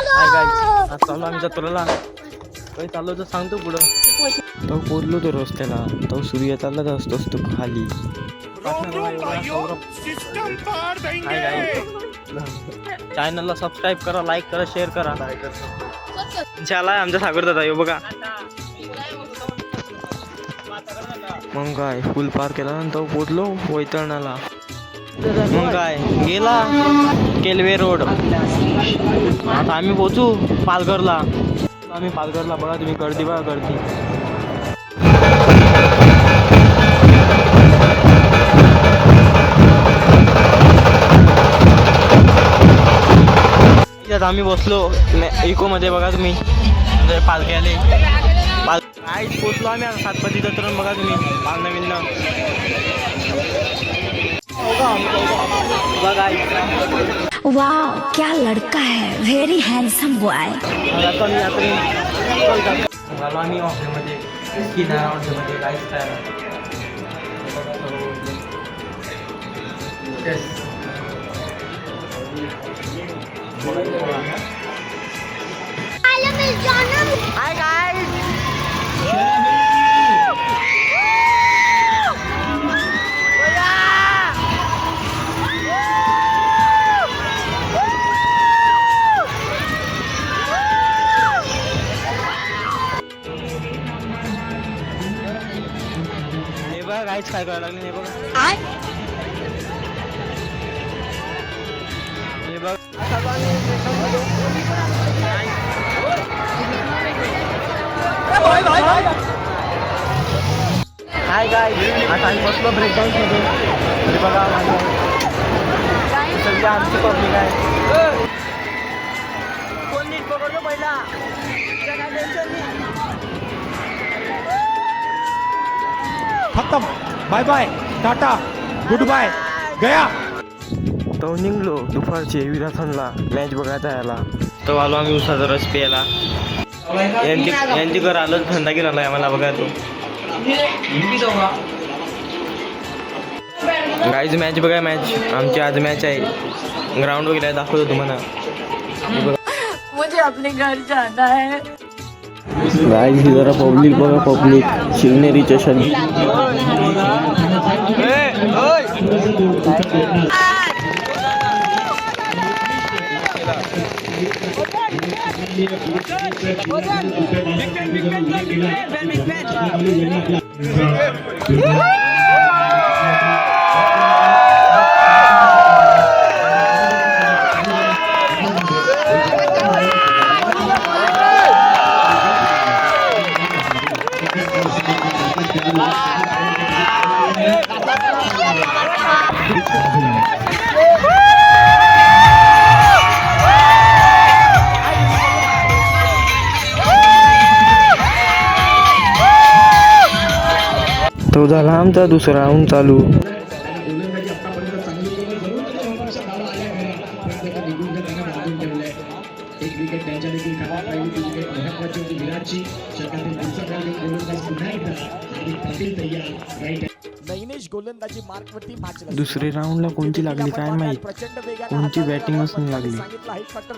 Hi guys, आज चाललो आम्ही जत्रेला. काही चाललो तर सांगतो पुढं. तो पोचलो तो रस्त्याला, तो सूर्य चालला असतोच तो खाली. चॅनलला सबस्क्राईब करा, लाईक करा, शेअर करा. झालाय आमचा सागर दादा यो बघा. मग काय फुल पार केला नंतर पोचलो वैतरणाला. मग काय गेला केलवे रोड. आता आम्ही पोचू पालघरला. आम्ही पालघरला बघा तुम्ही, गर्दी बघा गर्दी. आम्ही बसलो इको मध्ये बघा तुम्ही, पालख्याले काहीच पोचलो आम्ही आता सातपती जत्रण बघा तुम्ही. पाल नवीन वाह क्या लड़का है, वेरी हैंडसम बॉय. झालो आम्ही हॉटेलमध्ये, किनारा हॉटेलमध्ये काहीच काय. हाय गाइस, हे बघा गाईच काय करायला लागले. हे बघा हे बघ. हाय गाईज, आता आम्ही बसलो ब्रेक डाऊन मध्ये. हे बघा सगळी आमची पब्लिक आहे. कोण नीट पकडतो पहिला, काय टेन्शन नाही. खत्म, bye bye, tata, good bye, गया. तो निघलो दुपारचे विराथनला मॅच बघायचा याला. तो आलो आम्ही उसाचा रस प्यायला. यांची घर आलं थंडा घेऊन आला आम्हाला बघा. तो गाईज मॅच बघा, मॅच आमची आज मॅच आहे. ग्राउंड वगैरे दाखवतो तुम्हाला. मुझे अपने घर जाना है. गाईज जरा पब्लिक बघा, पब्लिक शिवनेरी स्टेशन. तो झाला आमचा दुसरा राऊंड चालू. गोलंदाजी मार्कवरती दुसरे राऊंडला कोणती लागली काय माहित, कोणची बॅटिंगच नाही लागली.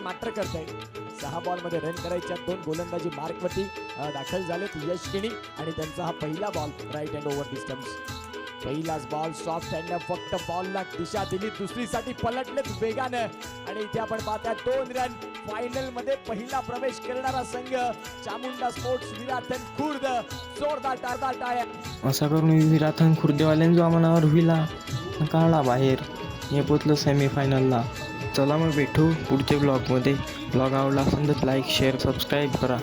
मात्र करताय. 6 बॉल मध्ये रन करायच्या 2 गोलंदाजी मार्कवरती दाखल झालेत यशकिनी आणि त्यांचा हा पहिला ball right hand over distance. पहिलाच बॉल सॉफ्ट हँडने फक्त बॉलला दिशा दिली, दुसरीसाठी पलटलेत वेगानं आणि इथे आपण पाहता 2 रन. फायनल मध्ये पहिला प्रवेश करणारा संघ चामुंडा स्पोर्ट्स विराथन खुर्द. जोरदार टाळ्या. असा करून विराथन खुर्देवाल्यांचा मनावर होईला काढला बाहेर. हे पोचलो सेमीफायनलला. चला मग भेटू पुढच्या ब्लॉगमध्ये. ब्लॉग आवडला असेल तर लाईक शेअर सबस्क्राईब करा.